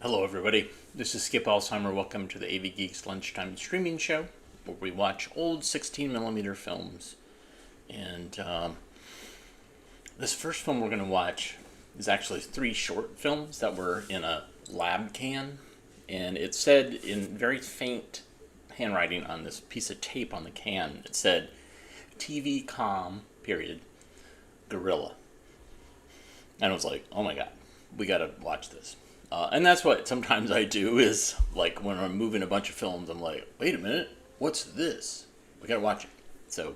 Hello, everybody. This is Skip Alzheimer. Welcome to the AV Geeks Lunchtime Streaming Show, where we watch old 16mm films. And this first film we're going to watch is actually 3 short films that were in a lab can. And it said in very faint handwriting on this piece of tape on the can, it said, TV comm, period, gorilla. And I was like, oh my god, we got to watch this. And that's what sometimes I do is, like, when I'm moving a bunch of films, I'm like, wait a minute, what's this? We gotta watch it. So,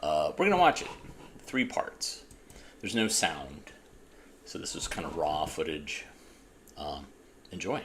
we're gonna watch it. 3 parts. There's no sound. So this is kind of raw footage. Enjoy.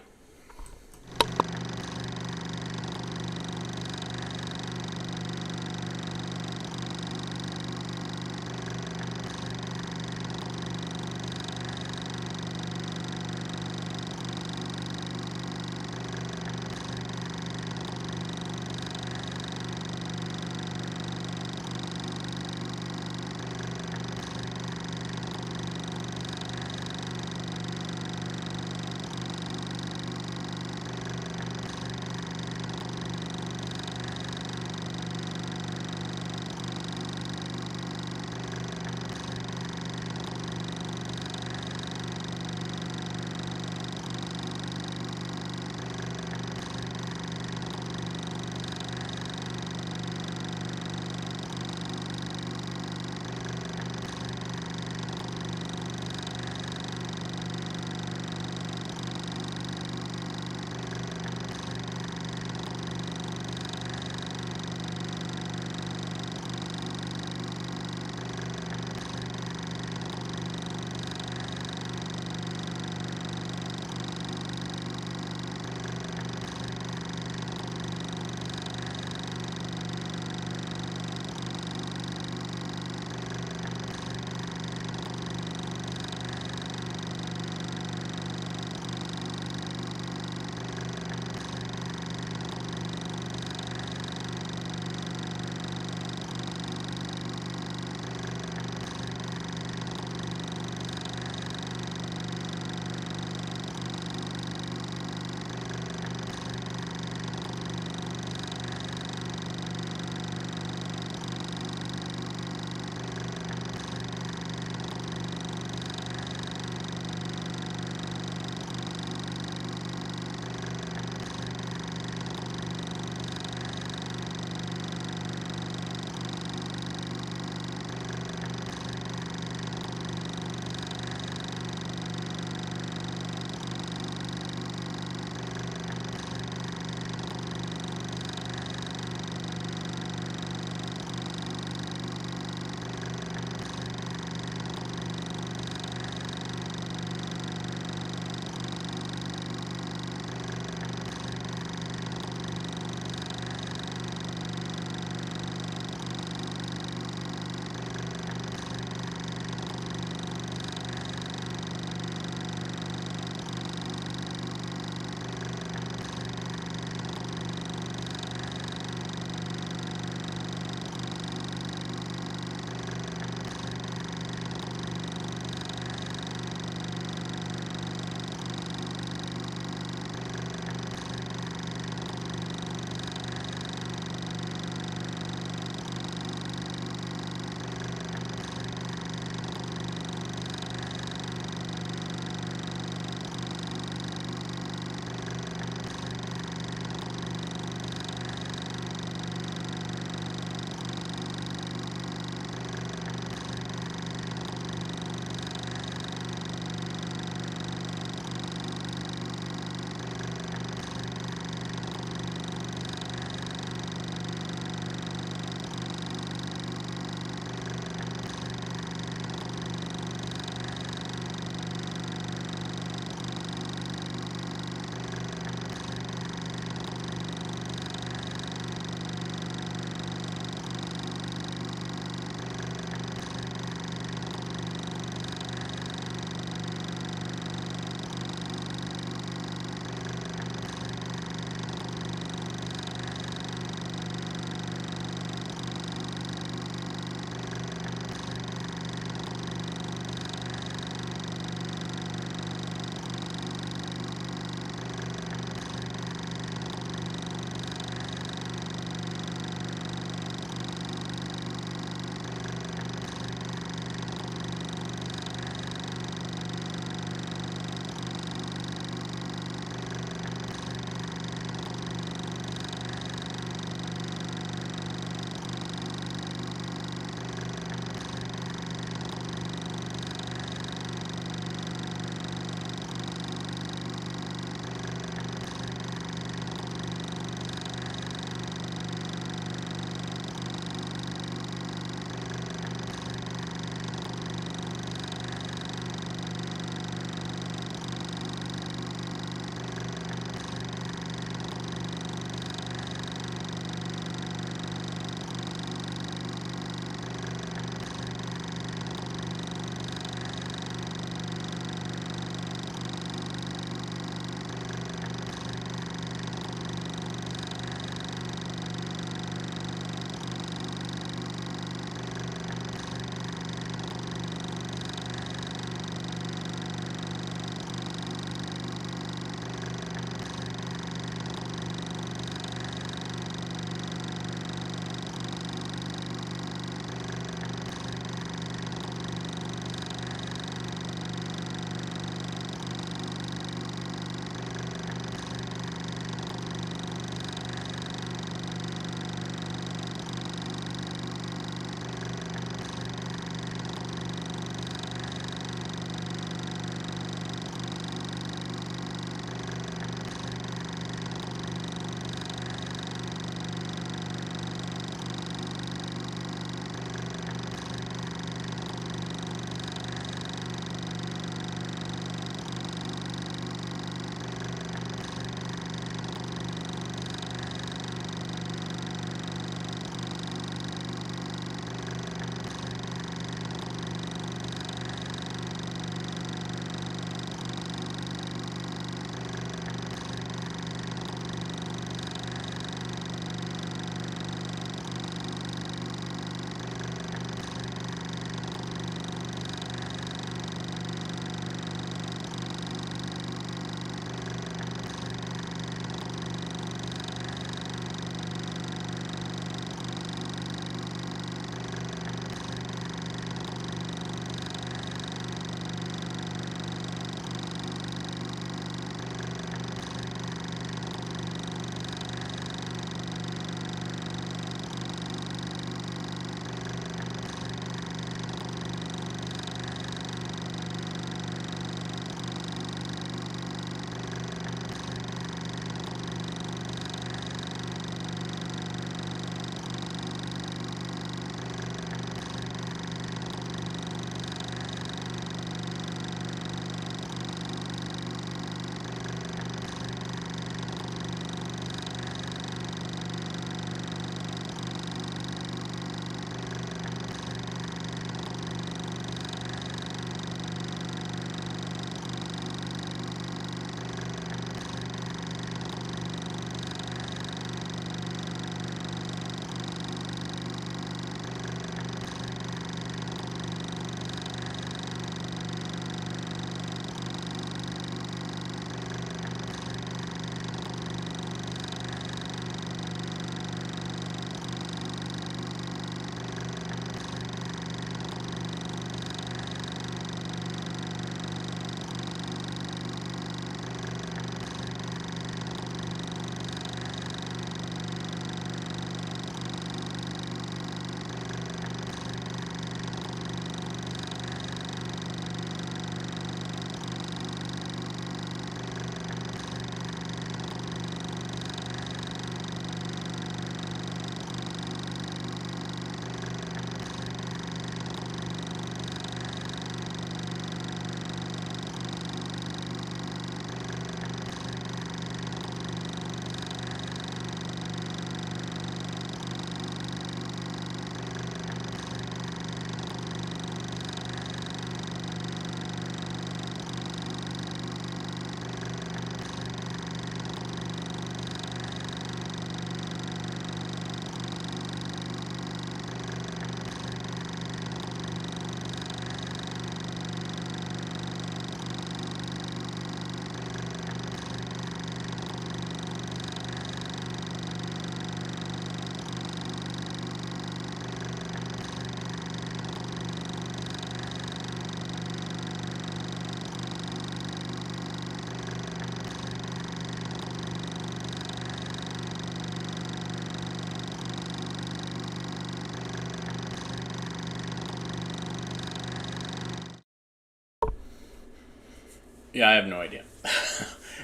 Yeah, I have no idea.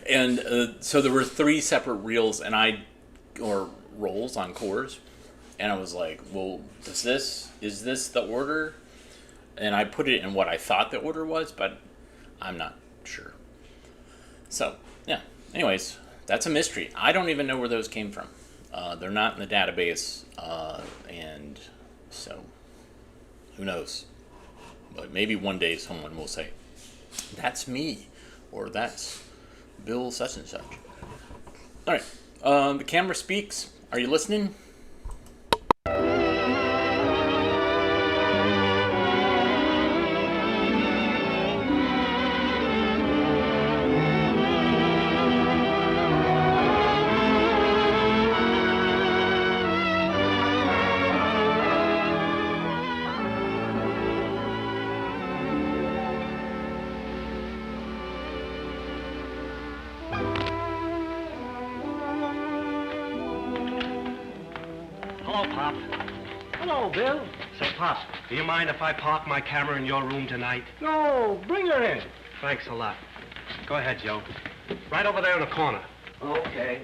And so there were 3 separate reels, or rolls on cores, and I was like, well, is this the order? And I put it in what I thought the order was, but I'm not sure. So, yeah. Anyways, that's a mystery. I don't even know where those came from. They're not in the database, and so who knows? But maybe one day someone will say, that's me, or that's Bill such and such. All right, the camera speaks. Are you listening? Hello, Pop. Hello, Bill. Say, Pop, do you mind if I park my camera in your room tonight? No, bring her in. Thanks a lot. Go ahead, Joe. Right over there in the corner. Okay.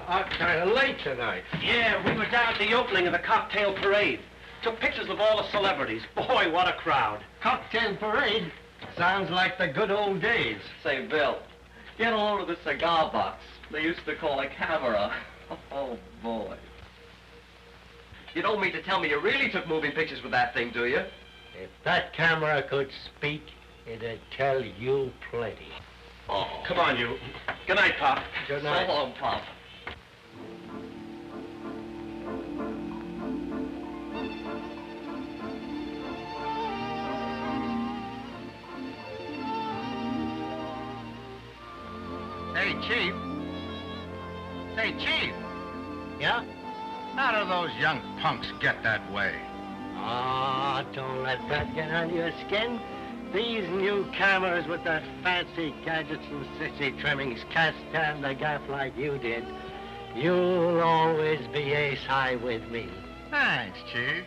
Kind of late tonight. Yeah, we were down at the opening of the cocktail parade. Took pictures of all the celebrities. Boy, what a crowd. Cocktail parade? Sounds like the good old days. Say, Bill, get a hold of the cigar box they used to call a camera. Oh, boy. You don't mean to tell me you really took moving pictures with that thing, do you? If that camera could speak, it'd tell you plenty. Oh, come on, you. Good night, Pop. Good night. So long, Pop. Hey, Chief. Say, Chief, Yeah? how do those young punks get that way? Ah, don't let that get under your skin. These new cameras with their fancy gadgets and sexy trimmings can't stand the gaff like you did. You'll always be ace high with me. Thanks, Chief.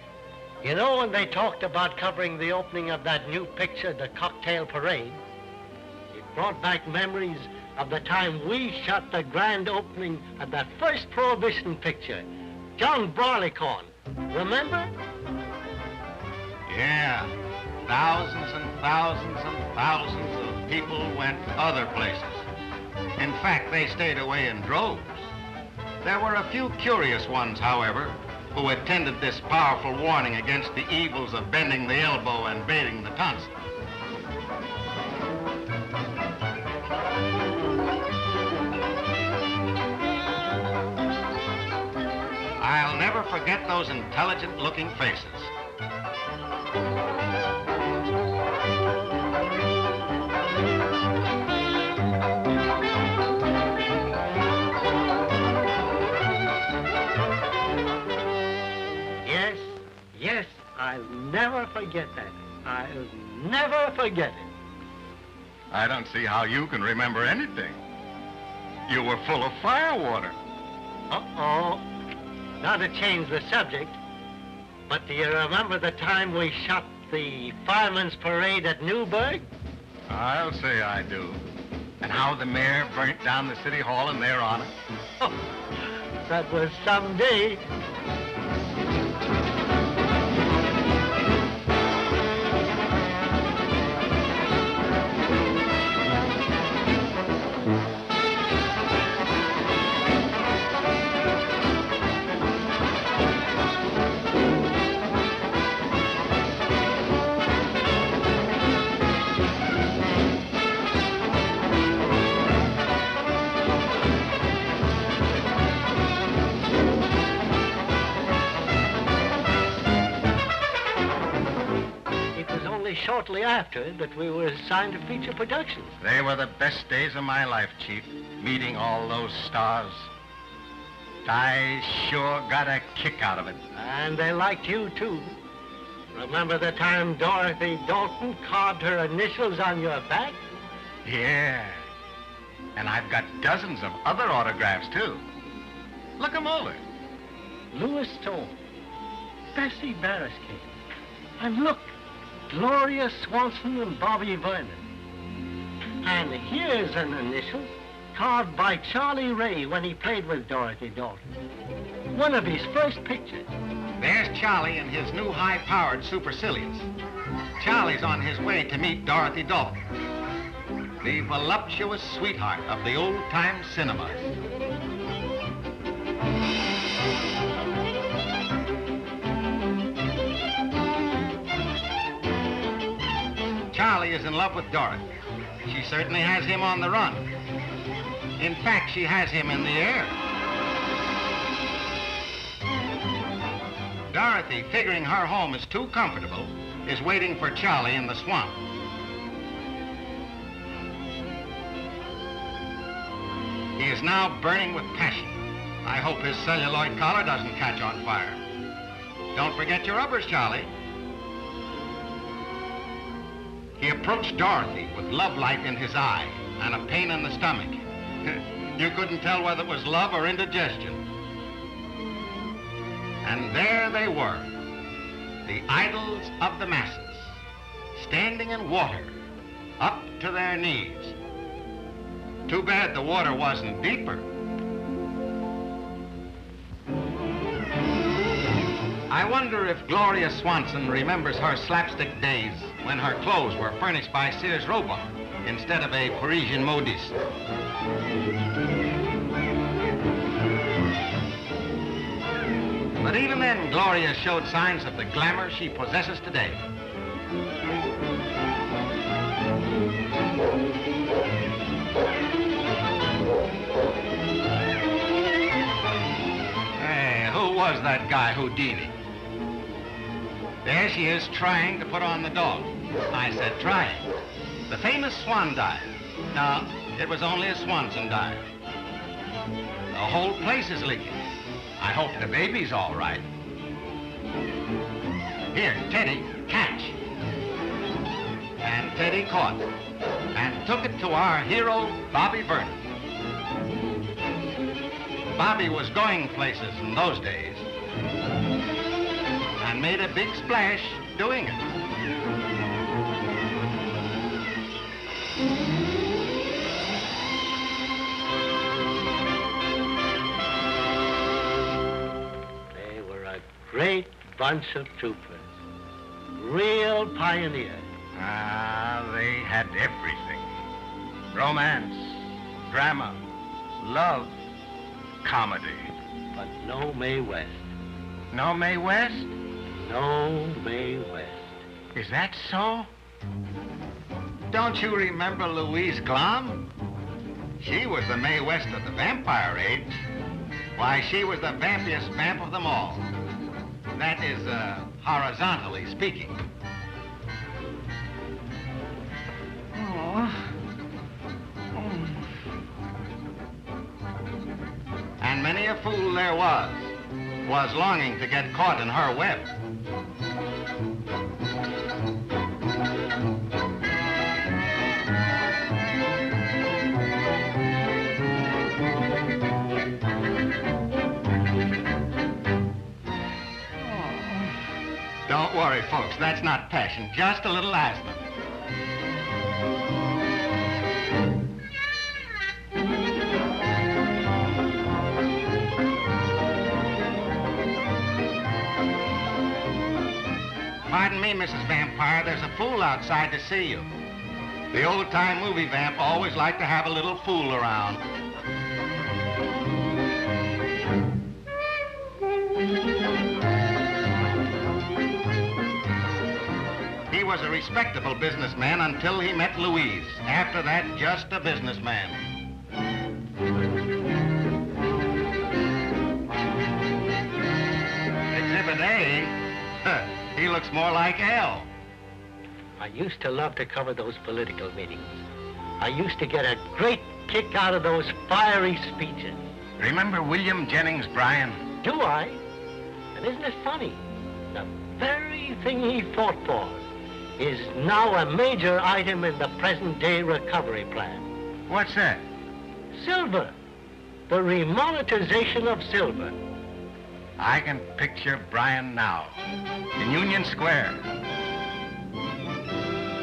You know, when they talked about covering the opening of that new picture, The Cocktail Parade, it brought back memories of the time we shot the grand opening of that first Prohibition picture, John Barleycorn. Remember? Yeah. Thousands and thousands and thousands of people went other places. In fact, they stayed away in droves. There were a few curious ones, however, who attended this powerful warning against the evils of bending the elbow and baiting the tonsil. I'll never forget those intelligent-looking faces. Yes, I'll never forget that. I'll never forget it. I don't see how you can remember anything. You were full of firewater. Uh-oh. Not to change the subject, but do you remember the time we shot the Fireman's Parade at Newburgh? I'll say I do. And how the mayor burnt down the city hall in their honor. Oh, that was some day. Shortly after that we were assigned to feature productions. They were the best days of my life, Chief, meeting all those stars. I sure got a kick out of it. And they liked you, too. Remember the time Dorothy Dalton carved her initials on your back? Yeah. And I've got dozens of other autographs, too. Look 'em over. Louis Stone, Bessie Barriscate, and look, Gloria Swanson and Bobby Vernon. And here's an initial carved by Charlie Ray when he played with Dorothy Dalton. One of his first pictures. There's Charlie in his new high-powered supercilious. Charlie's on his way to meet Dorothy Dalton, the voluptuous sweetheart of the old-time cinemas. Charlie is in love with Dorothy. She certainly has him on the run. In fact, she has him in the air. Dorothy, figuring her home is too comfortable, is waiting for Charlie in the swamp. He is now burning with passion. I hope his celluloid collar doesn't catch on fire. Don't forget your rubbers, Charlie. He approached Dorothy with love light in his eye and a pain in the stomach. You couldn't tell whether it was love or indigestion. And there they were, the idols of the masses, standing in water, up to their knees. Too bad the water wasn't deeper. I wonder if Gloria Swanson remembers her slapstick days when her clothes were furnished by Sears Roebuck instead of a Parisian modiste. But even then, Gloria showed signs of the glamour she possesses today. Hey, who was that guy Houdini? There she is trying to put on the dog. I said trying. The famous swan dive. No, it was only a Swanson dive. The whole place is leaking. I hope the baby's all right. Here, Teddy, catch. And Teddy caught and took it to our hero, Bobby Vernon. Bobby was going places in those days and made a big splash doing it. Great bunch of troopers, real pioneers. Ah, they had everything. Romance, drama, love, comedy. But no Mae West. No Mae West? No Mae West. Is that so? Don't you remember Louise Glom? She was the Mae West of the vampire age. Why, she was the vampiest vamp of them all. That is, horizontally speaking. And many a fool there was longing to get caught in her web. Don't worry, folks, that's not passion, just a little asthma. Pardon me, Mrs. Vampire, there's a fool outside to see you. The old-time movie vamp always liked to have a little fool around. He was a respectable businessman until he met Louise. After that, just a businessman. Exhibit A, he looks more like L. I used to love to cover those political meetings. I used to get a great kick out of those fiery speeches. Remember William Jennings Bryan? Do I? And isn't it funny? The very thing he fought for is now a major item in the present-day recovery plan. What's that? Silver. The remonetization of silver. I can picture Bryan now, in Union Square.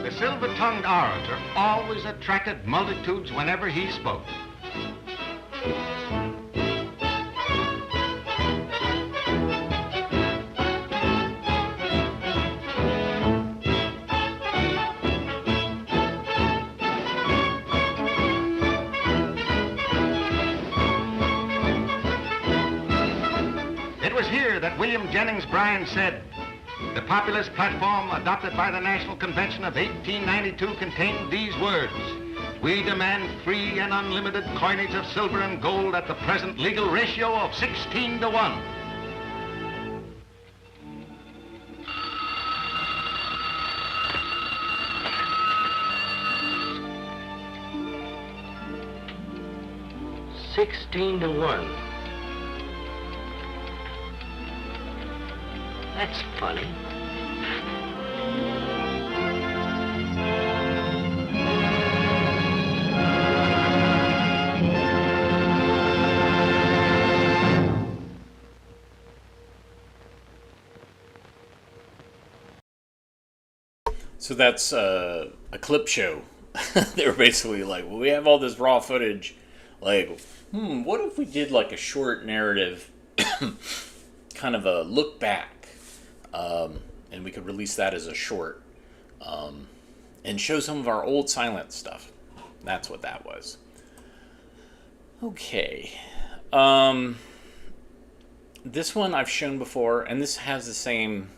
the silver-tongued orator always attracted multitudes whenever he spoke. It was here that William Jennings Bryan said, "The populist platform adopted by the National Convention of 1892 contained these words: we demand free and unlimited coinage of silver and gold at the present legal ratio of 16 to 1. $16 to 1. That's funny. So that's a clip show. They were basically like, well, we have all this raw footage. Like, what if we did like a short narrative, kind of a look back, and we could release that as a short, and show some of our old silent stuff. That's what that was. Okay. This one I've shown before, and this has the same...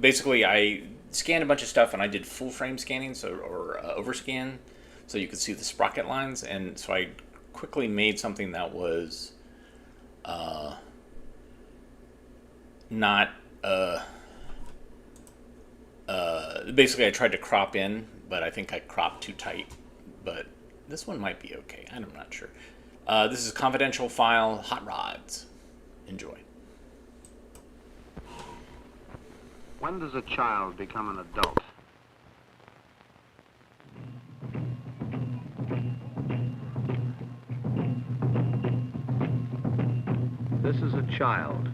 basically, I scanned a bunch of stuff, and I did full frame scanning, or overscan, so you could see the sprocket lines, and so I quickly made something that was not... basically, I tried to crop in, but I think I cropped too tight. But this one might be okay. I'm not sure. This is a confidential file, Hot Rods. Enjoy. When does a child become an adult? This is a child.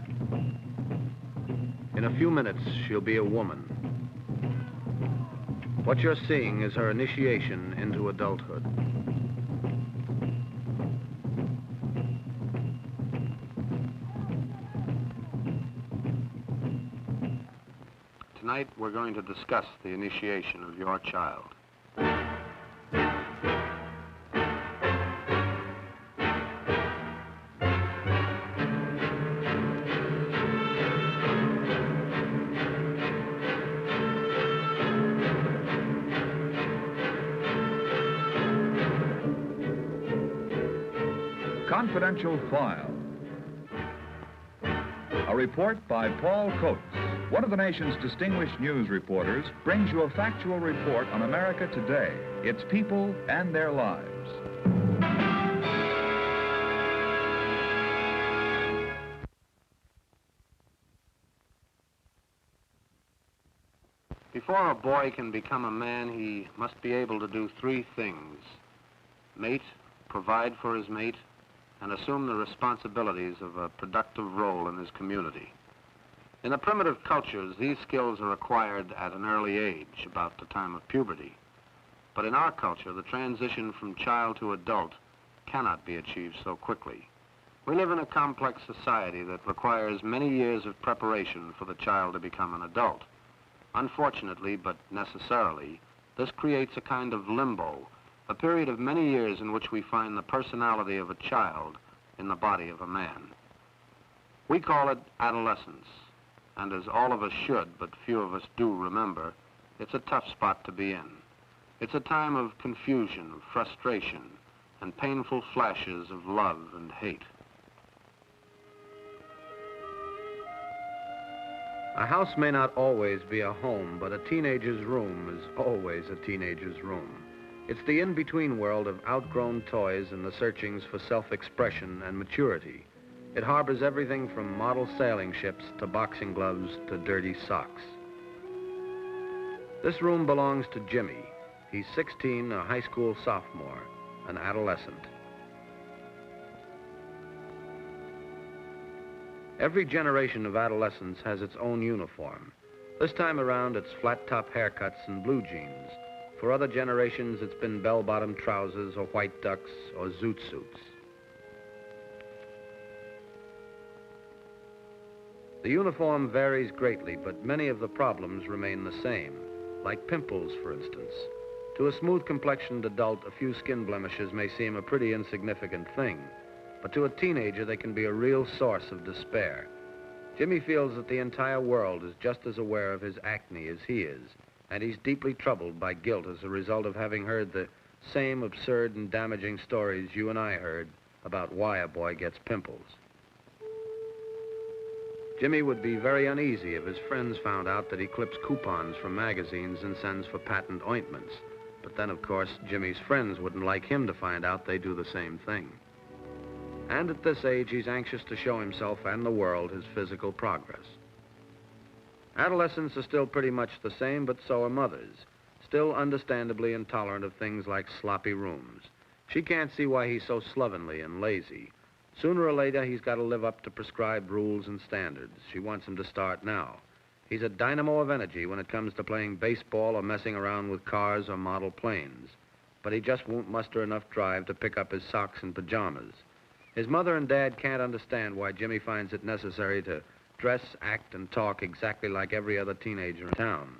In a few minutes, she'll be a woman. What you're seeing is her initiation into adulthood. Tonight, we're going to discuss the initiation of your child. Confidential File. A report by Paul Coates, one of the nation's distinguished news reporters, brings you a factual report on America today, its people and their lives. Before a boy can become a man, he must be able to do three things: mate, provide for his mate, and assume the responsibilities of a productive role in his community. In the primitive cultures, these skills are acquired at an early age, about the time of puberty. But in our culture, the transition from child to adult cannot be achieved so quickly. We live in a complex society that requires many years of preparation for the child to become an adult. Unfortunately, but necessarily, this creates a kind of limbo, a period of many years in which we find the personality of a child in the body of a man. We call it adolescence, and as all of us should, but few of us do remember, it's a tough spot to be in. It's a time of confusion, of frustration, and painful flashes of love and hate. A house may not always be a home, but a teenager's room is always a teenager's room. It's the in-between world of outgrown toys and the searchings for self-expression and maturity. It harbors everything from model sailing ships to boxing gloves to dirty socks. This room belongs to Jimmy. He's 16, a high school sophomore, an adolescent. Every generation of adolescents has its own uniform. This time around, it's flat-top haircuts and blue jeans. For other generations, it's been bell-bottom trousers or white ducks or zoot suits. The uniform varies greatly, but many of the problems remain the same, like pimples, for instance. To a smooth-complexioned adult, a few skin blemishes may seem a pretty insignificant thing, but to a teenager, they can be a real source of despair. Jimmy feels that the entire world is just as aware of his acne as he is, and he's deeply troubled by guilt as a result of having heard the same absurd and damaging stories you and I heard about why a boy gets pimples. Jimmy would be very uneasy if his friends found out that he clips coupons from magazines and sends for patent ointments. But then, of course, Jimmy's friends wouldn't like him to find out they do the same thing. And at this age, he's anxious to show himself and the world his physical progress. Adolescents are still pretty much the same, but so are mothers, still understandably intolerant of things like sloppy rooms. She can't see why he's so slovenly and lazy. Sooner or later, he's got to live up to prescribed rules and standards. She wants him to start now. He's a dynamo of energy when it comes to playing baseball or messing around with cars or model planes. But he just won't muster enough drive to pick up his socks and pajamas. His mother and dad can't understand why Jimmy finds it necessary to dress, act, and talk exactly like every other teenager in town.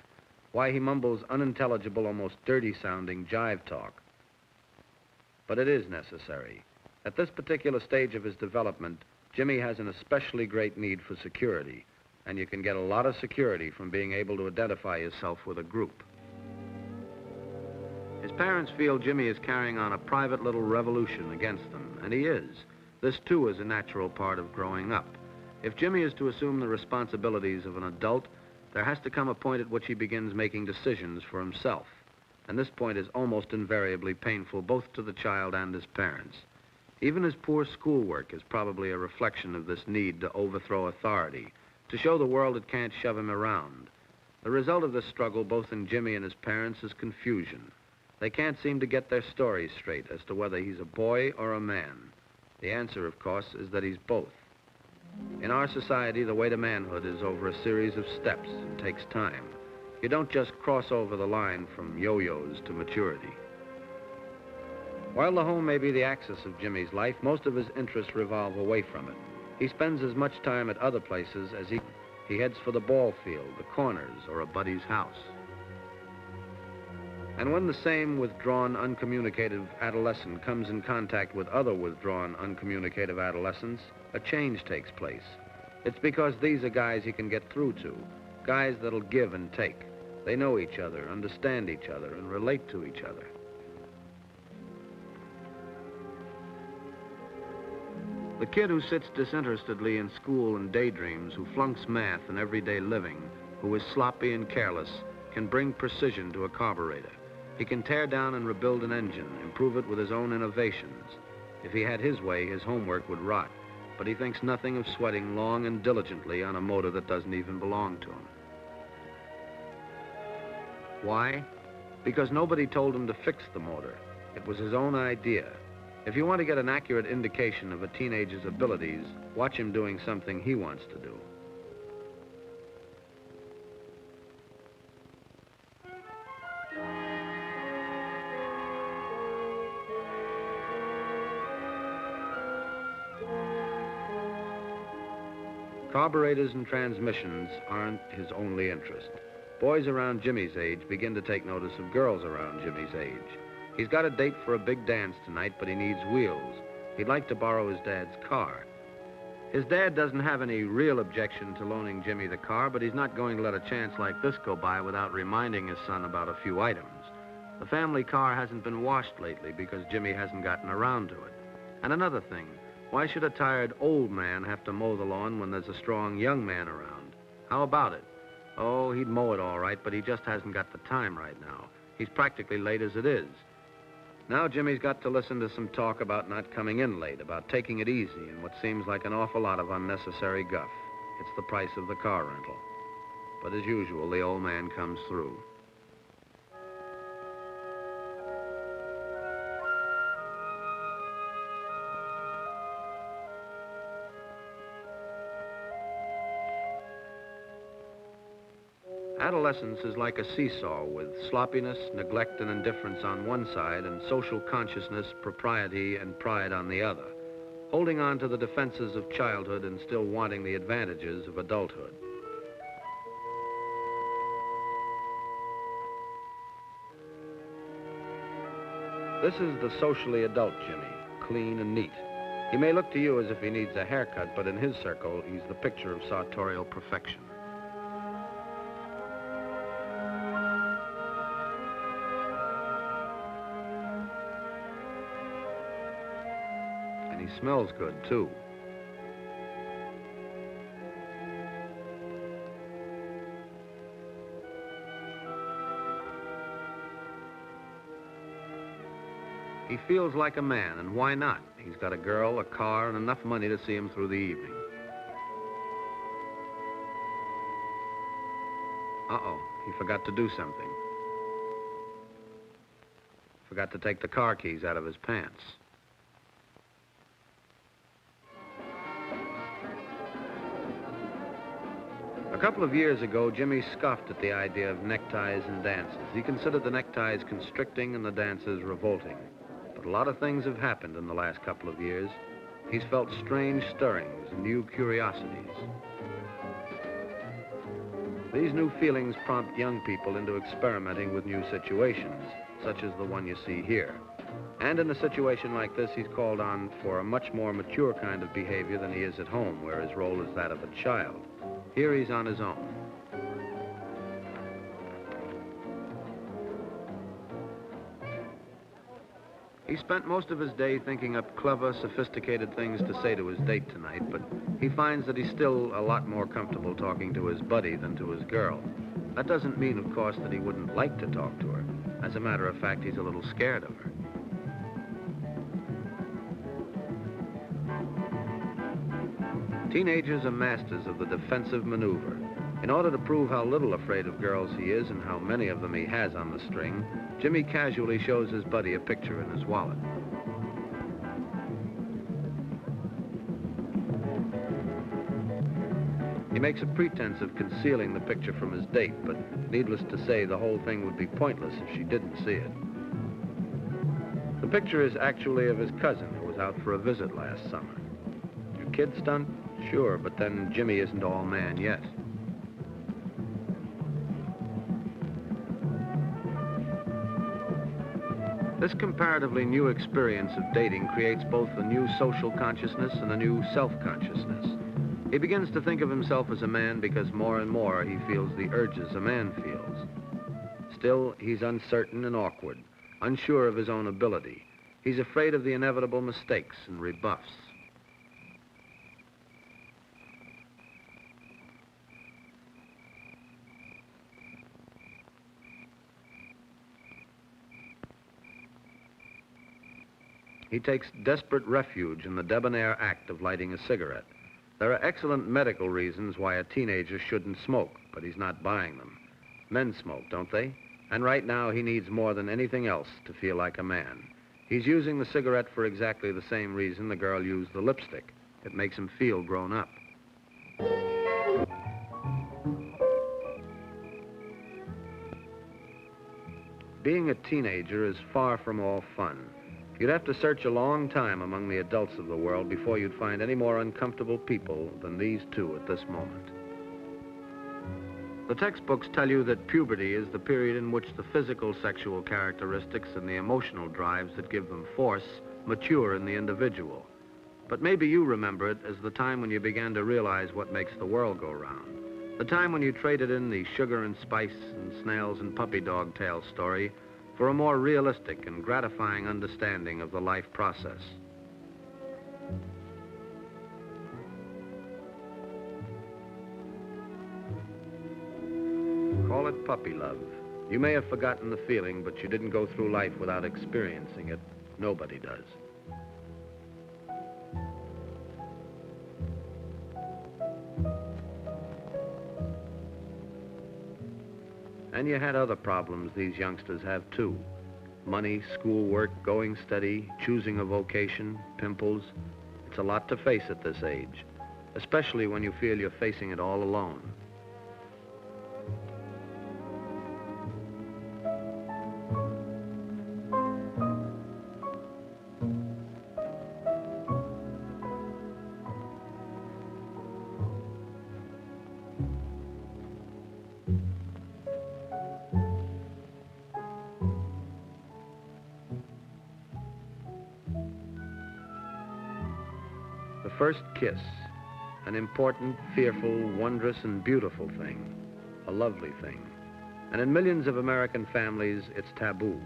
Why he mumbles unintelligible, almost dirty-sounding jive talk. But it is necessary. At this particular stage of his development, Jimmy has an especially great need for security, and you can get a lot of security from being able to identify yourself with a group. His parents feel Jimmy is carrying on a private little revolution against them, and he is. This, too, is a natural part of growing up. If Jimmy is to assume the responsibilities of an adult, there has to come a point at which he begins making decisions for himself. And this point is almost invariably painful both to the child and his parents. Even his poor schoolwork is probably a reflection of this need to overthrow authority, to show the world it can't shove him around. The result of this struggle, both in Jimmy and his parents, is confusion. They can't seem to get their stories straight as to whether he's a boy or a man. The answer, of course, is that he's both. In our society, the way to manhood is over a series of steps and takes time. You don't just cross over the line from yo-yos to maturity. While the home may be the axis of Jimmy's life, most of his interests revolve away from it. He spends as much time at other places as he heads for the ball field, the corners, or a buddy's house. And when the same withdrawn, uncommunicative adolescent comes in contact with other withdrawn, uncommunicative adolescents, a change takes place. It's because these are guys he can get through to, guys that'll give and take. They know each other, understand each other, and relate to each other. The kid who sits disinterestedly in school and daydreams, who flunks math and everyday living, who is sloppy and careless, can bring precision to a carburetor. He can tear down and rebuild an engine, improve it with his own innovations. If he had his way, his homework would rot, but he thinks nothing of sweating long and diligently on a motor that doesn't even belong to him. Why? Because nobody told him to fix the motor. It was his own idea. If you want to get an accurate indication of a teenager's abilities, watch him doing something he wants to do. Carburetors and transmissions aren't his only interest. Boys around Jimmy's age begin to take notice of girls around Jimmy's age. He's got a date for a big dance tonight, but he needs wheels. He'd like to borrow his dad's car. His dad doesn't have any real objection to loaning Jimmy the car, but he's not going to let a chance like this go by without reminding his son about a few items. The family car hasn't been washed lately because Jimmy hasn't gotten around to it. And another thing, why should a tired old man have to mow the lawn when there's a strong young man around? How about it? Oh, he'd mow it all right, but he just hasn't got the time right now. He's practically late as it is. Now Jimmy's got to listen to some talk about not coming in late, about taking it easy, and what seems like an awful lot of unnecessary guff. It's the price of the car rental. But as usual, the old man comes through. Adolescence is like a seesaw with sloppiness, neglect, and indifference on one side and social consciousness, propriety, and pride on the other, holding on to the defenses of childhood and still wanting the advantages of adulthood. This is the socially adult Jimmy, clean and neat. He may look to you as if he needs a haircut, but in his circle, he's the picture of sartorial perfection. And he smells good, too. He feels like a man, and why not? He's got a girl, a car, and enough money to see him through the evening. Uh-oh, he forgot to do something. Forgot to take the car keys out of his pants. A couple of years ago, Jimmy scoffed at the idea of neckties and dances. He considered the neckties constricting and the dances revolting. But a lot of things have happened in the last couple of years. He's felt strange stirrings and new curiosities. These new feelings prompt young people into experimenting with new situations, such as the one you see here. And in a situation like this, he's called on for a much more mature kind of behavior than he is at home, where his role is that of a child. Here he's on his own. He spent most of his day thinking up clever, sophisticated things to say to his date tonight, but he finds that he's still a lot more comfortable talking to his buddy than to his girl. That doesn't mean, of course, that he wouldn't like to talk to her. As a matter of fact, he's a little scared of her. Teenagers are masters of the defensive maneuver. In order to prove how little afraid of girls he is and how many of them he has on the string, Jimmy casually shows his buddy a picture in his wallet. He makes a pretense of concealing the picture from his date, but needless to say, the whole thing would be pointless if she didn't see it. The picture is actually of his cousin who was out for a visit last summer. A kid stunt? Sure, but then Jimmy isn't all man yet. This comparatively new experience of dating creates both a new social consciousness and a new self-consciousness. He begins to think of himself as a man because more and more he feels the urges a man feels. Still, he's uncertain and awkward, unsure of his own ability. He's afraid of the inevitable mistakes and rebuffs. He takes desperate refuge in the debonair act of lighting a cigarette. There are excellent medical reasons why a teenager shouldn't smoke, but he's not buying them. Men smoke, don't they? And right now he needs more than anything else to feel like a man. He's using the cigarette for exactly the same reason the girl used the lipstick. It makes him feel grown up. Being a teenager is far from all fun. You'd have to search a long time among the adults of the world before you'd find any more uncomfortable people than these two at this moment. The textbooks tell you that puberty is the period in which the physical sexual characteristics and the emotional drives that give them force mature in the individual. But maybe you remember it as the time when you began to realize what makes the world go round. The time when you traded in the sugar and spice and snails and puppy dog tale story for a more realistic and gratifying understanding of the life process. Call it puppy love. You may have forgotten the feeling, but you didn't go through life without experiencing it. Nobody does. And you had other problems these youngsters have too. Money, schoolwork, going steady, choosing a vocation, pimples. It's a lot to face at this age, especially when you feel you're facing it all alone. The first kiss, an important, fearful, wondrous, and beautiful thing, a lovely thing. And in millions of American families, it's taboo.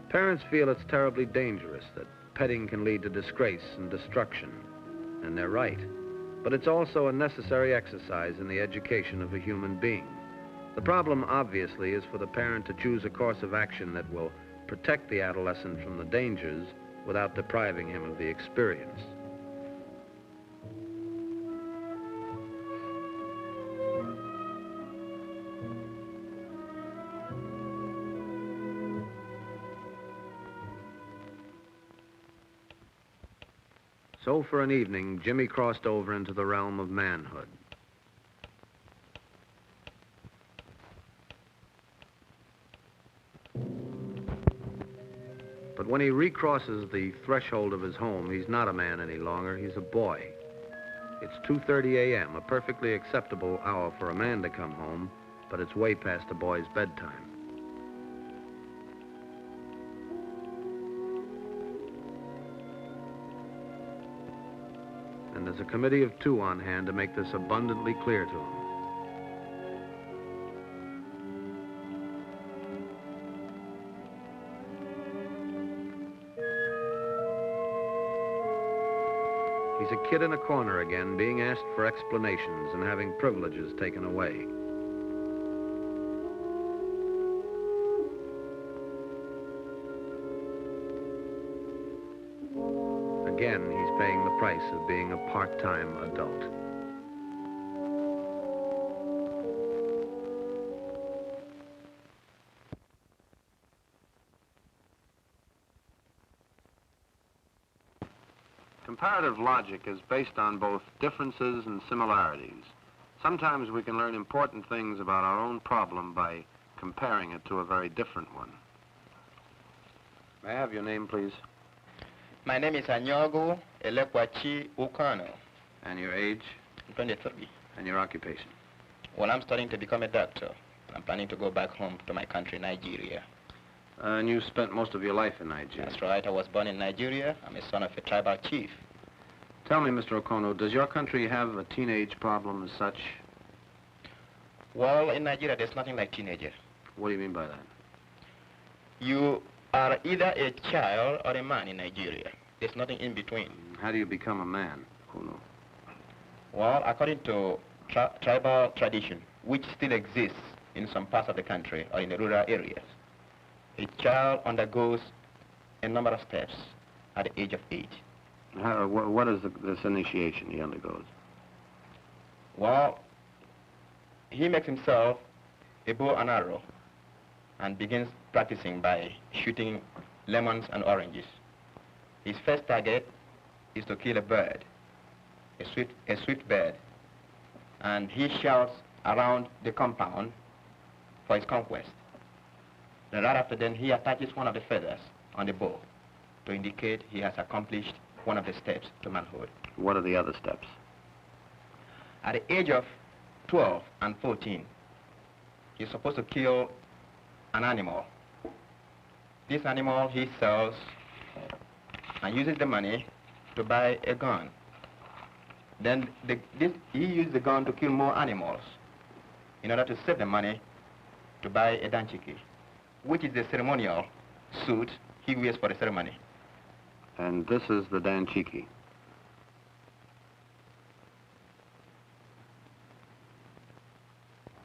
Parents feel it's terribly dangerous, that petting can lead to disgrace and destruction, and they're right. But it's also a necessary exercise in the education of a human being. The problem, obviously, is for the parent to choose a course of action that will protect the adolescent from the dangers without depriving him of the experience. So for an evening, Jimmy crossed over into the realm of manhood. But when he recrosses the threshold of his home, he's not a man any longer, he's a boy. It's 2:30 a.m., a perfectly acceptable hour for a man to come home, but it's way past a boy's bedtime. And there's a committee of two on hand to make this abundantly clear to him. He's a kid in a corner again, being asked for explanations and having privileges taken away. Again, he's paying the price of being a part-time adult. Comparative logic is based on both differences and similarities. Sometimes we can learn important things about our own problem by comparing it to a very different one. May I have your name, please? My name is Anyogo Elekwachi Ukano. And your age? 23. And your occupation? Well, I'm studying to become a doctor. I'm planning to go back home to my country, Nigeria. And you spent most of your life in Nigeria? That's right. I was born in Nigeria. I'm a son of a tribal chief. Tell me, Mr. Okono, does your country have a teenage problem as such? Well, in Nigeria, there's nothing like teenager. What do you mean by that? You are either a child or a man in Nigeria. There's nothing in between. How do you become a man, Okono? Well, according to tribal tradition, which still exists in some parts of the country or in the rural areas, a child undergoes a number of steps at the age of 8. What is this initiation he undergoes? Well, he makes himself a bow and arrow and begins practicing by shooting lemons and oranges. His first target is to kill a bird, a swift bird, and he shouts around the compound for his conquest. Then right after then, he attaches one of the feathers on the bow to indicate he has accomplished one of the steps to manhood. What are the other steps? At the age of 12 and 14, he's supposed to kill an animal. This animal he sells and uses the money to buy a gun. Then he uses the gun to kill more animals in order to save the money to buy a danchiki, which is the ceremonial suit he wears for the ceremony. And this is the danchiki.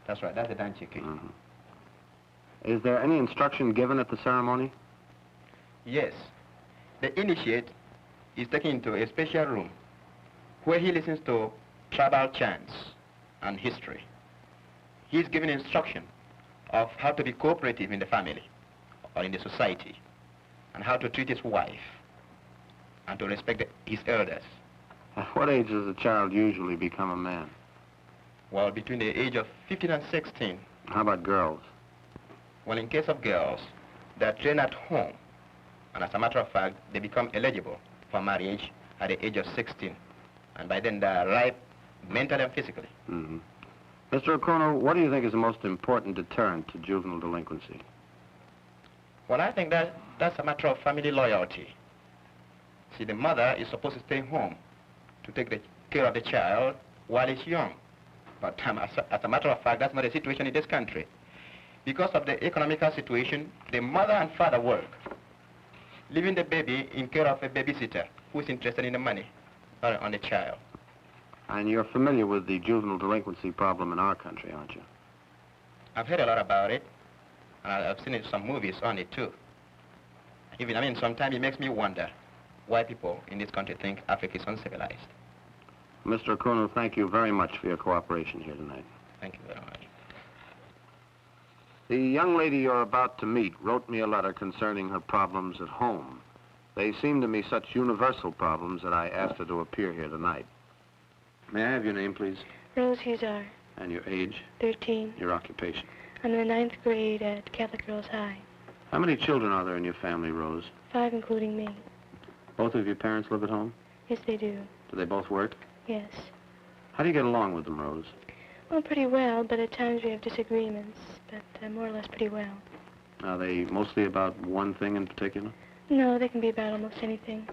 That's right, that's the danchiki. Mm-hmm. Is there any instruction given at the ceremony? Yes. The initiate is taken into a special room where he listens to tribal chants and history. He is given instruction of how to be cooperative in the family or in the society, and how to treat his wife, and to respect his elders. At what age does a child usually become a man? Well, between the age of 15 and 16. How about girls? Well, in case of girls, they're trained at home, and as a matter of fact, they become eligible for marriage at the age of 16, and by then they're ripe mentally and physically. Mm-hmm. Mr. Okono, what do you think is the most important deterrent to juvenile delinquency? Well, I think that's a matter of family loyalty. See, the mother is supposed to stay home to take the care of the child while he's young. But as a matter of fact, that's not the situation in this country. Because of the economical situation, the mother and father work, leaving the baby in care of a babysitter who is interested in the money, not on the child. And you're familiar with the juvenile delinquency problem in our country, aren't you? I've heard a lot about it, and I've seen some movies on it too. Sometimes it makes me wonder why people in this country think Africa is uncivilized. Mr. Okunu, thank you very much for your cooperation here tonight. Thank you very much. The young lady you're about to meet wrote me a letter concerning her problems at home. They seem to me such universal problems that I asked her to appear here tonight. May I have your name, please? Rose Huzar, And your age? 13. Your occupation? I'm in the 9th grade at Catholic Girls High. How many children are there in your family, Rose? 5, including me. Both of your parents live at home? Yes, they do. Do they both work? Yes. How do you get along with them, Rose? Well, pretty well, but at times we have disagreements, but more or less pretty well. Are they mostly about one thing in particular? No, they can be about almost anything.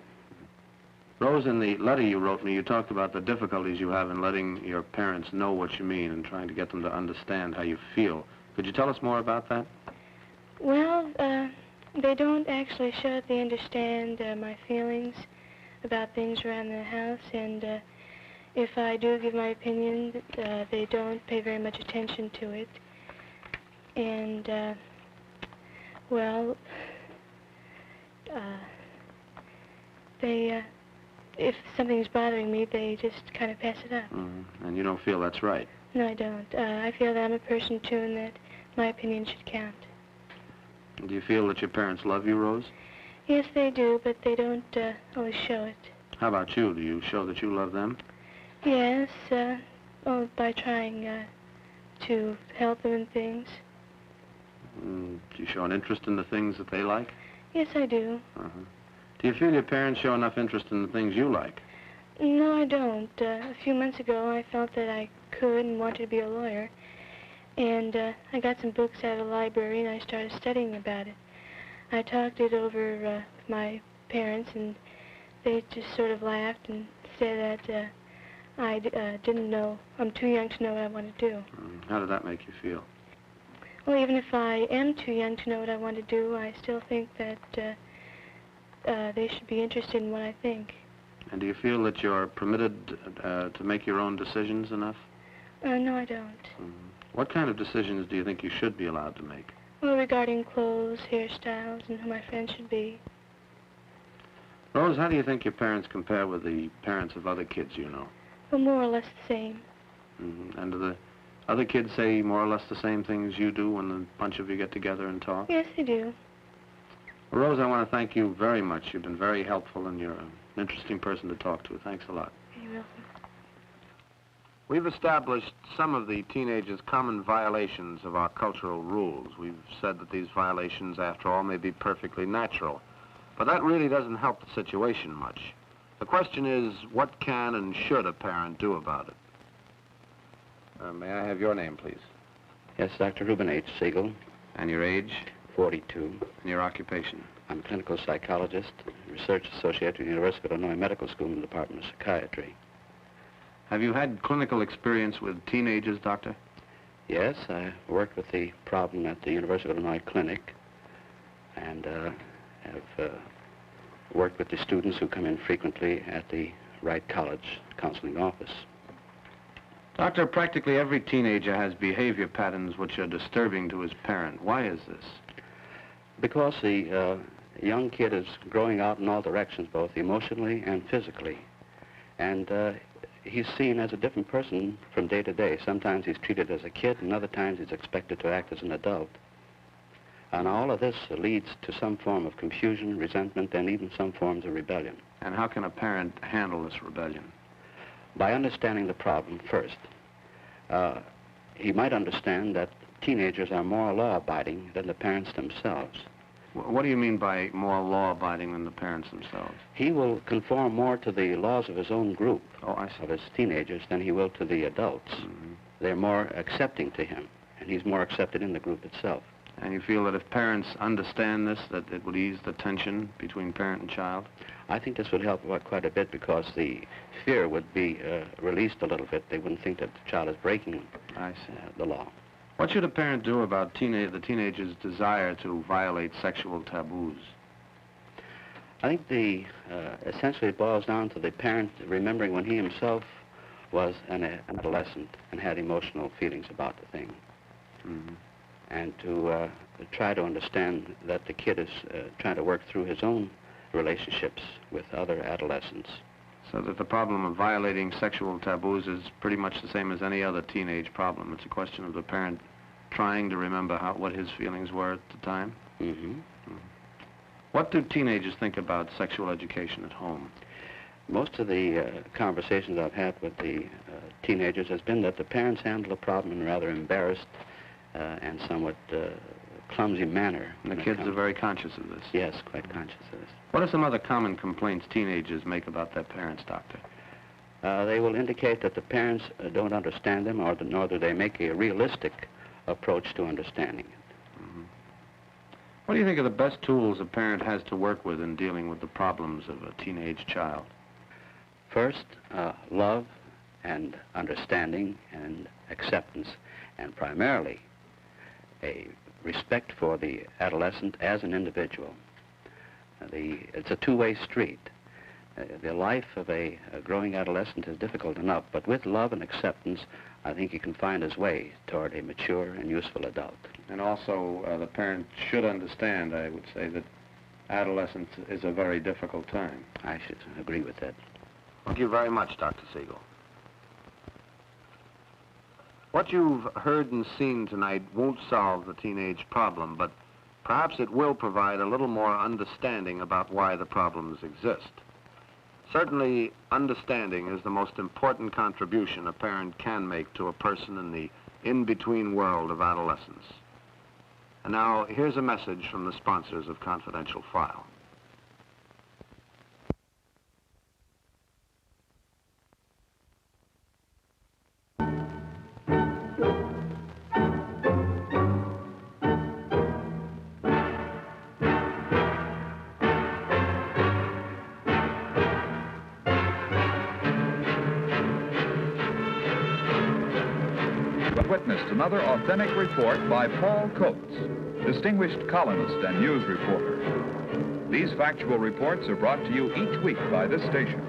Rose, in the letter you wrote me, you talked about the difficulties you have in letting your parents know what you mean and trying to get them to understand how you feel. Could you tell us more about that? Well, they don't actually show that they understand my feelings about things around the house, and if I do give my opinion, they don't pay very much attention to it. And, if something's bothering me, they just kind of pass it up. And you don't feel that's right? No, I don't. I feel that I'm a person, too, and that my opinion should count. Do you feel that your parents love you, Rose? Yes, they do, but they don't always show it. How about you? Do you show that you love them? Yes, by trying to help them in things. Do you show an interest in the things that they like? Yes, I do. Do you feel your parents show enough interest in the things you like? No, I don't. A few months ago, I felt that I could and wanted to be a lawyer. And I got some books out of the library, and I started studying about it. I talked it over with my parents, and they just sort of laughed and said that I didn't know. I'm too young to know what I want to do. How did that make you feel? Well, even if I am too young to know what I want to do, I still think that they should be interested in what I think. And do you feel that you're permitted to make your own decisions enough? No, I don't. What kind of decisions do you think you should be allowed to make? Well, regarding clothes, hairstyles, and who my friends should be. Rose, how do you think your parents compare with the parents of other kids you know? Well, more or less the same. And do the other kids say more or less the same things you do when the bunch of you get together and talk? Yes, they do. Well, Rose, I want to thank you very much. You've been very helpful, and you're an interesting person to talk to. Thanks a lot. You're welcome. We've established some of the teenagers' common violations of our cultural rules. We've said that these violations, after all, may be perfectly natural. But that really doesn't help the situation much. The question is, what can and should a parent do about it? May I have your name, please? Yes, Dr. Reuben H. Siegel. And your age? 42. And your occupation? I'm a clinical psychologist, research associate at the University of Illinois Medical School in the Department of Psychiatry. Have you had clinical experience with teenagers, Doctor? Yes, I worked with the problem at the University of Illinois Clinic, and have worked with the students who come in frequently at the Wright College counseling office. Doctor, practically every teenager has behavior patterns which are disturbing to his parent. Why is this? Because the young kid is growing out in all directions, both emotionally and physically. And he's seen as a different person from day to day. Sometimes he's treated as a kid, and other times he's expected to act as an adult. And all of this leads to some form of confusion, resentment, and even some forms of rebellion. And how can a parent handle this rebellion? By understanding the problem first. He might understand that teenagers are more law-abiding than the parents themselves. What do you mean by more law-abiding than the parents themselves? He will conform more to the laws of his own group, of his teenagers, than he will to the adults. They're more accepting to him, and he's more accepted in the group itself. And you feel that if parents understand this, that it would ease the tension between parent and child? I think this would help quite a bit because the fear would be released a little bit. They wouldn't think that the child is breaking the law. What should a parent do about the teenager's desire to violate sexual taboos? I think essentially it boils down to the parent remembering when he himself was an adolescent and had emotional feelings about the thing. Mm-hmm. And to try to understand that the kid is trying to work through his own relationships with other adolescents. So that the problem of violating sexual taboos is pretty much the same as any other teenage problem. It's a question of the parent trying to remember what his feelings were at the time? Mm-hmm. Mm-hmm. What do teenagers think about sexual education at home? Most of the conversations I've had with the teenagers has been that the parents handle the problem in a rather embarrassed and somewhat clumsy manner. And the kids are very conscious of this? Yes, quite conscious of this. What are some other common complaints teenagers make about their parents, Doctor? They will indicate that the parents don't understand them, nor do they make a realistic approach to understanding it. Mm-hmm. What do you think are the best tools a parent has to work with in dealing with the problems of a teenage child? First, love and understanding and acceptance, and primarily a respect for the adolescent as an individual. It's a two-way street. The life of a growing adolescent is difficult enough, but with love and acceptance, I think he can find his way toward a mature and useful adult. And also, the parent should understand, I would say, that adolescence is a very difficult time. I should agree with that. Thank you very much, Dr. Siegel. What you've heard and seen tonight won't solve the teenage problem, but perhaps it will provide a little more understanding about why the problems exist. Certainly, understanding is the most important contribution a parent can make to a person in the in-between world of adolescence. And now, here's a message from the sponsors of Confidential File. Witnessed another authentic report by Paul Coates, distinguished columnist and news reporter. These factual reports are brought to you each week by this station.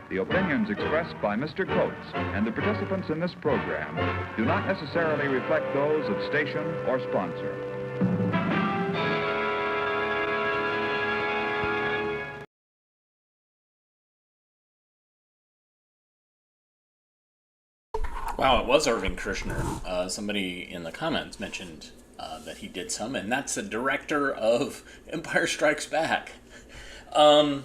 The opinions expressed by Mr. Coates and the participants in this program do not necessarily reflect those of station or sponsor. Wow, it was Irving Kershner. Somebody in the comments mentioned that he did some, and that's the director of Empire Strikes Back. There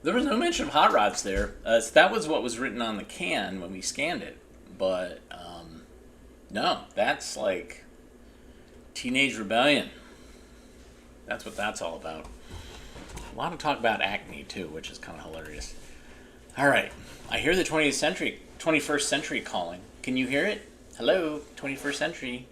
was no mention of hot rods there. That was what was written on the can when we scanned it. But, no, that's like teenage rebellion. That's what that's all about. A lot of talk about acne, too, which is kind of hilarious. All right, I hear the 21st century calling. Can you hear it? Hello, 21st century.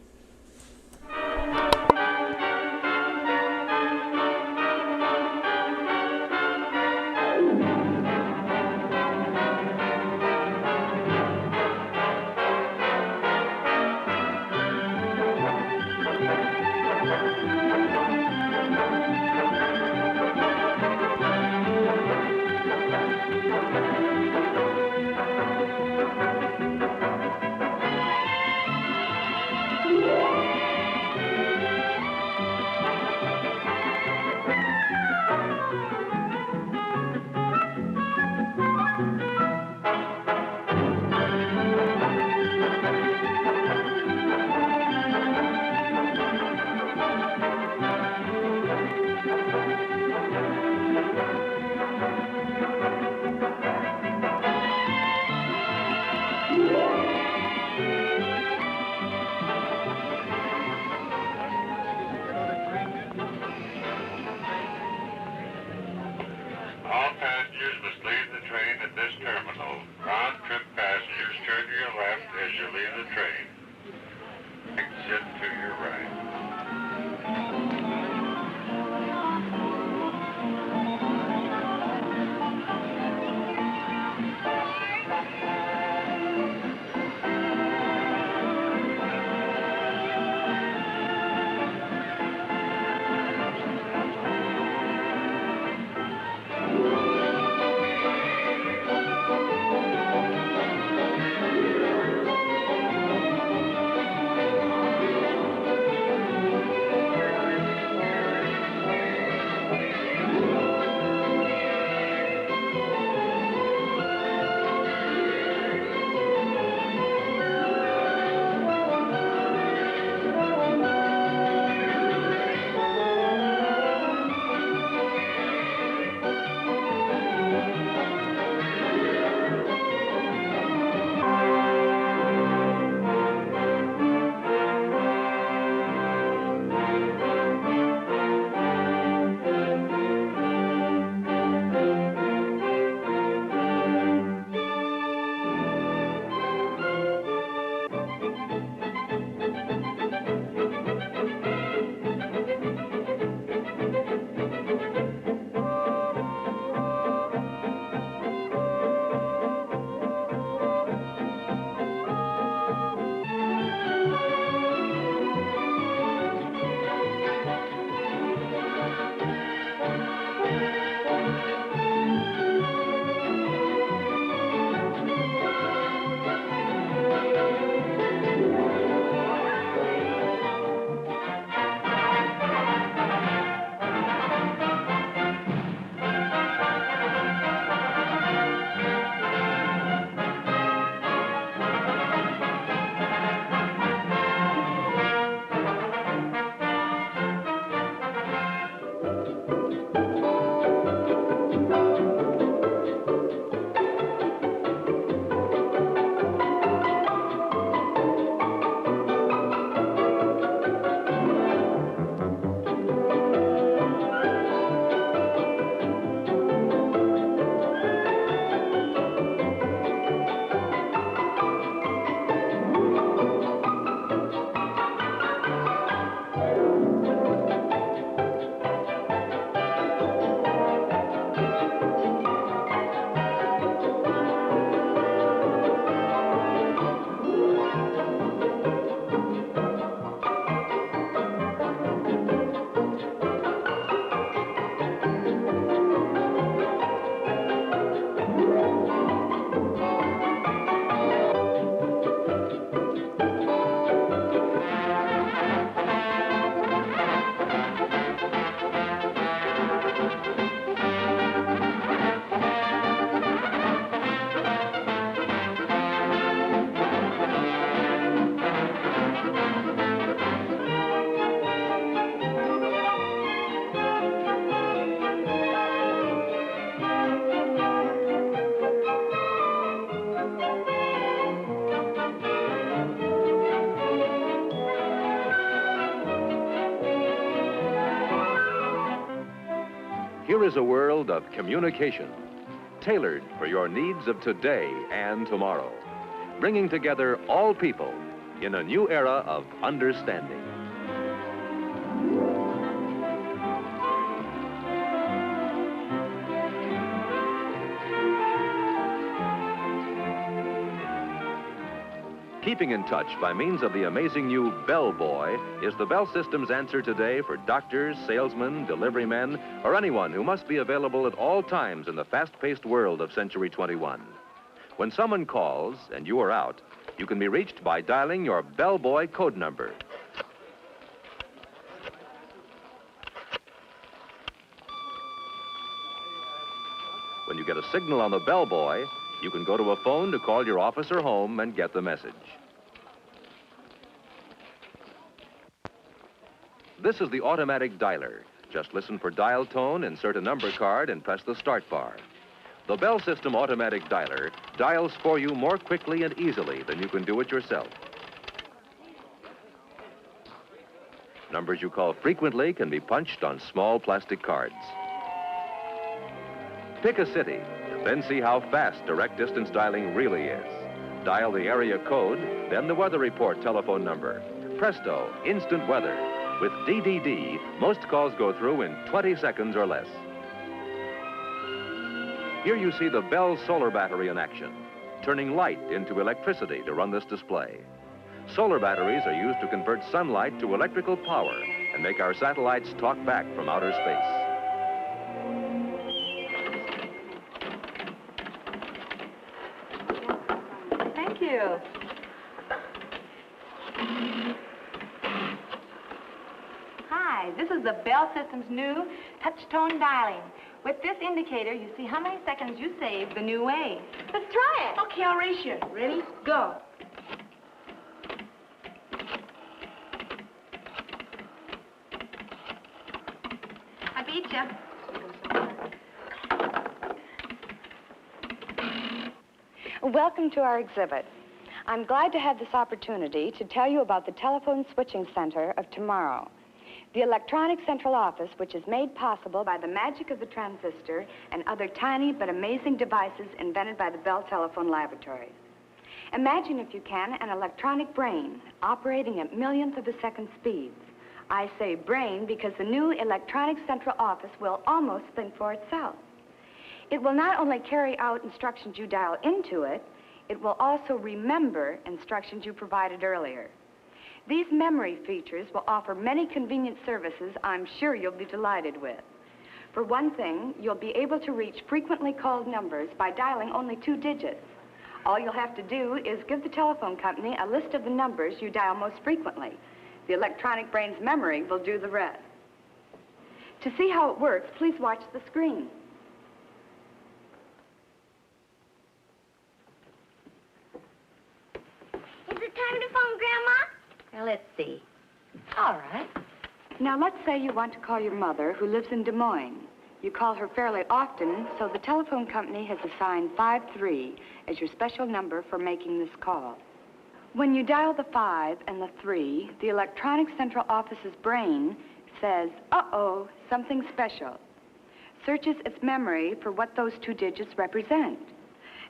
Here is a world of communication, tailored for your needs of today and tomorrow, bringing together all people in a new era of understanding. Keeping in touch by means of the amazing new Bell Boy is the Bell System's answer today for doctors, salesmen, delivery men, or anyone who must be available at all times in the fast-paced world of Century 21. When someone calls and you are out, you can be reached by dialing your Bell Boy code number. When you get a signal on the Bell Boy, you can go to a phone to call your office or home and get the message. This is the automatic dialer. Just listen for dial tone, insert a number card, and press the start bar. The Bell System automatic dialer dials for you more quickly and easily than you can do it yourself. Numbers you call frequently can be punched on small plastic cards. Pick a city, then see how fast direct distance dialing really is. Dial the area code, then the weather report telephone number. Presto, instant weather. With DDD, most calls go through in 20 seconds or less. Here you see the Bell solar battery in action, turning light into electricity to run this display. Solar batteries are used to convert sunlight to electrical power and make our satellites talk back from outer space. Thank you. Hi, this is the Bell System's new touch-tone dialing. With this indicator, you see how many seconds you save the new way. Let's try it. Okay, I'll race you. Ready? Go. I beat you. Welcome to our exhibit. I'm glad to have this opportunity to tell you about the telephone switching center of tomorrow. The electronic central office, which is made possible by the magic of the transistor and other tiny but amazing devices invented by the Bell Telephone Laboratory. Imagine, if you can, an electronic brain operating at millionth of a second speeds. I say brain because the new electronic central office will almost think for itself. It will not only carry out instructions you dial into it, it will also remember instructions you provided earlier. These memory features will offer many convenient services I'm sure you'll be delighted with. For one thing, you'll be able to reach frequently called numbers by dialing only 2 digits. All you'll have to do is give the telephone company a list of the numbers you dial most frequently. The electronic brain's memory will do the rest. To see how it works, please watch the screen. Is it time to phone Grandma? Now, let's see. All right. Now, let's say you want to call your mother, who lives in Des Moines. You call her fairly often, so the telephone company has assigned 53 as your special number for making this call. When you dial the 5 and the 3, the electronic central office's brain says, uh-oh, something special, searches its memory for what those 2 digits represent,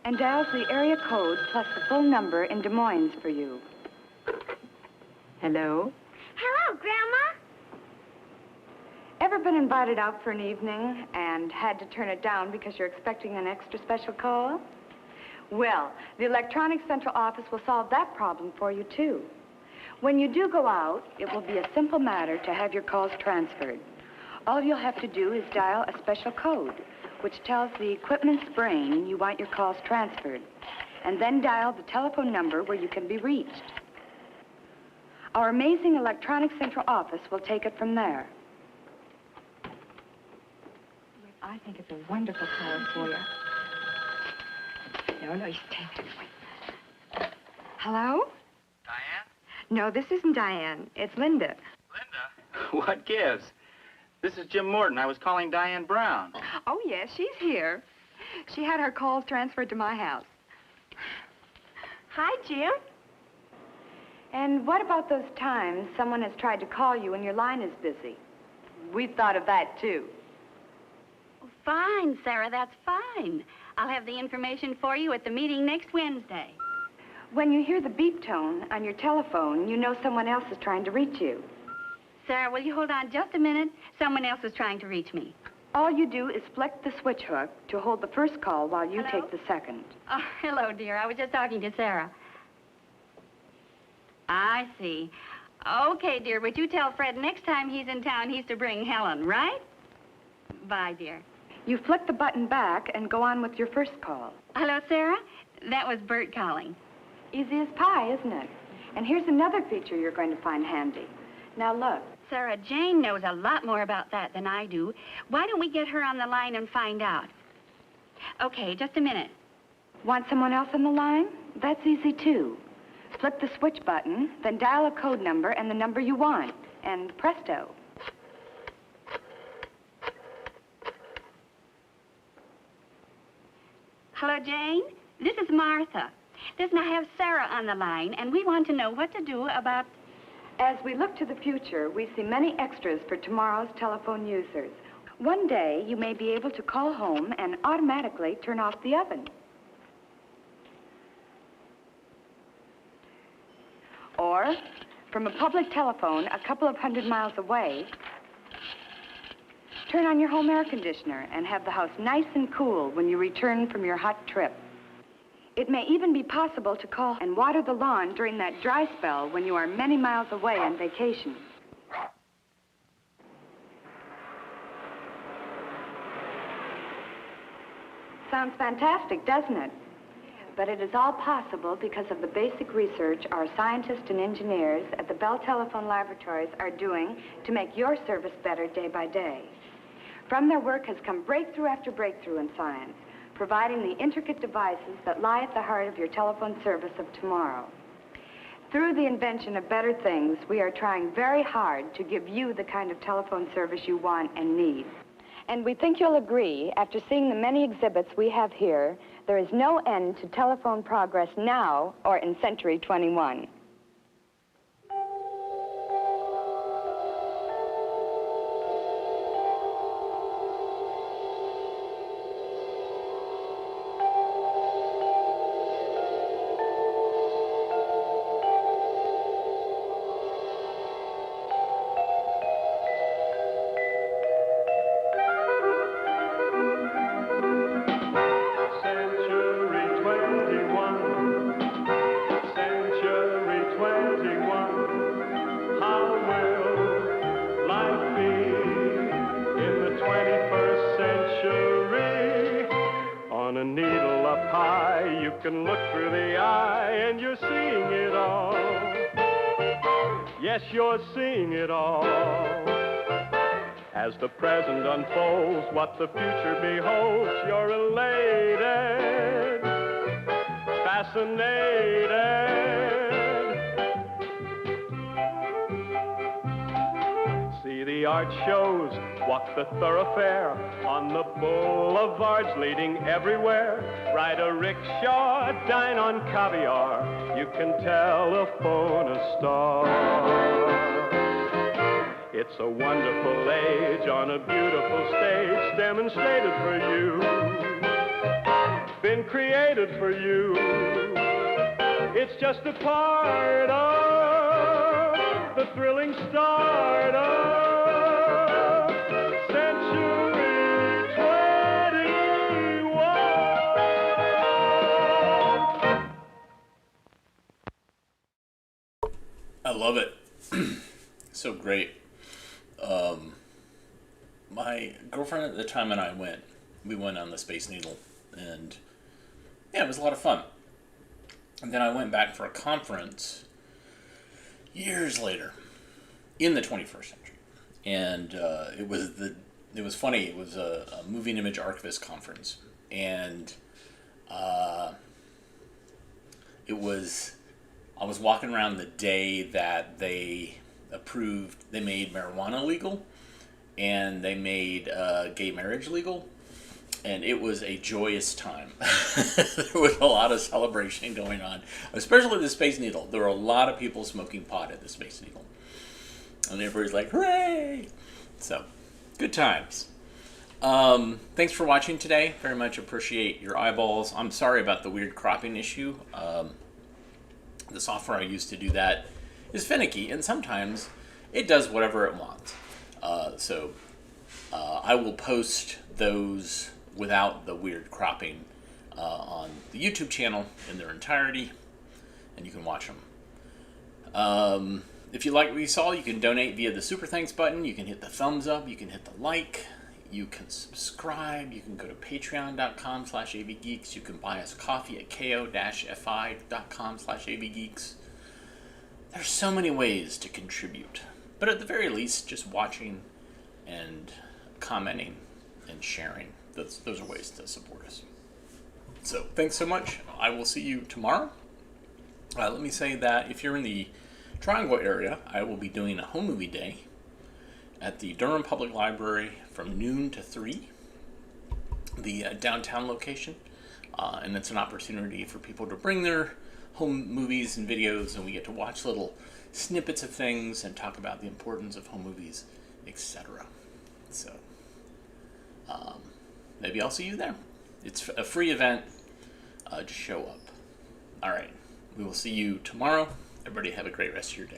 and dials the area code plus the full number in Des Moines for you. Hello? Hello, Grandma. Ever been invited out for an evening and had to turn it down because you're expecting an extra special call? Well, the electronic central office will solve that problem for you, too. When you do go out, it will be a simple matter to have your calls transferred. All you'll have to do is dial a special code, which tells the equipment's brain you want your calls transferred, and then dial the telephone number where you can be reached. Our amazing electronic central office will take it from there. I think it's a wonderful call for you. No, you stay there. Hello? Diane? No, this isn't Diane. It's Linda. Linda? What gives? This is Jim Morton. I was calling Diane Brown. Oh, yes, she's here. She had her calls transferred to my house. Hi, Jim. And what about those times someone has tried to call you and your line is busy? We've thought of that, too. fine, Sarah, that's fine. I'll have the information for you at the meeting next Wednesday. When you hear the beep tone on your telephone, you know someone else is trying to reach you. Sarah, will you hold on just a minute? Someone else is trying to reach me. All you do is flick the switch hook to hold the first call while you Hello? take the second. Oh, hello, dear. I was just talking to Sarah. I see. Okay, dear, but you tell Fred next time he's in town he's to bring Helen, right? Bye, dear. You flick the button back and go on with your first call. Hello, Sarah? That was Bert calling. Easy as pie, isn't it? And here's another feature you're going to find handy. Now look. Sarah, Jane knows a lot more about that than I do. Why don't we get her on the line and find out? Okay, just a minute. Want someone else on the line? That's easy, too. Flip the switch button, then dial a code number and the number you want. And presto. Hello, Jane? This is Martha. Listen, I have Sarah on the line, and we want to know what to do about... As we look to the future, we see many extras for tomorrow's telephone users. One day, you may be able to call home and automatically turn off the oven. Or, from a public telephone a couple of 100 miles away, turn on your home air conditioner and have the house nice and cool when you return from your hot trip. It may even be possible to call and water the lawn during that dry spell when you are many miles away on vacation. Sounds fantastic, doesn't it? But it is all possible because of the basic research our scientists and engineers at the Bell Telephone Laboratories are doing to make your service better day by day. From their work has come breakthrough after breakthrough in science, providing the intricate devices that lie at the heart of your telephone service of tomorrow. Through the invention of better things, we are trying very hard to give you the kind of telephone service you want and need. And we think you'll agree, after seeing the many exhibits we have here, there is no end to telephone progress now or in Century 21. can look through the eye and you're seeing it all. Yes, you're seeing it all. As the present unfolds, what the future beholds, you're elated, fascinated. See the art shows, walk the thoroughfare, on the boulevards leading everywhere. Ride a rickshaw, dine on caviar, you can telephone a star. It's a wonderful age on a beautiful stage, demonstrated for you, been created for you. It's just a part of the thrilling start of Century 21. I love it. So great. My girlfriend at the time and I we went on the Space Needle, and yeah, it was a lot of fun. And then I went back for a conference years later in the 21st century, and it was funny. It was a moving image archivist conference, and I was walking around the day that they made marijuana legal, and they made gay marriage legal, and it was a joyous time. There was a lot of celebration going on, especially the Space Needle. There were a lot of people smoking pot at the Space Needle, and everybody's like, hooray! So, good times. Thanks for watching today. Very much appreciate your eyeballs. I'm sorry about the weird cropping issue. The software I use to do that is finicky, and sometimes it does whatever it wants. So I will post those without the weird cropping on the YouTube channel in their entirety, and you can watch them. If you like what you saw, you can donate via the Super Thanks button. You can hit the thumbs up. You can hit the like. You can subscribe. You can go to patreon.com/avgeeks. You can buy us coffee at ko-fi.com/avgeeks. There's so many ways to contribute. But at the very least, just watching and commenting and sharing. Those are ways to support us. So thanks so much. I will see you tomorrow. Let me say that if you're in the Triangle area, I will be doing a home movie day at the Durham Public Library from noon to 3, the downtown location. And it's an opportunity for people to bring their home movies and videos, and we get to watch little snippets of things and talk about the importance of home movies, etc. So maybe I'll see you there. It's a free event. Just show up. All right. We will see you tomorrow. Everybody have a great rest of your day.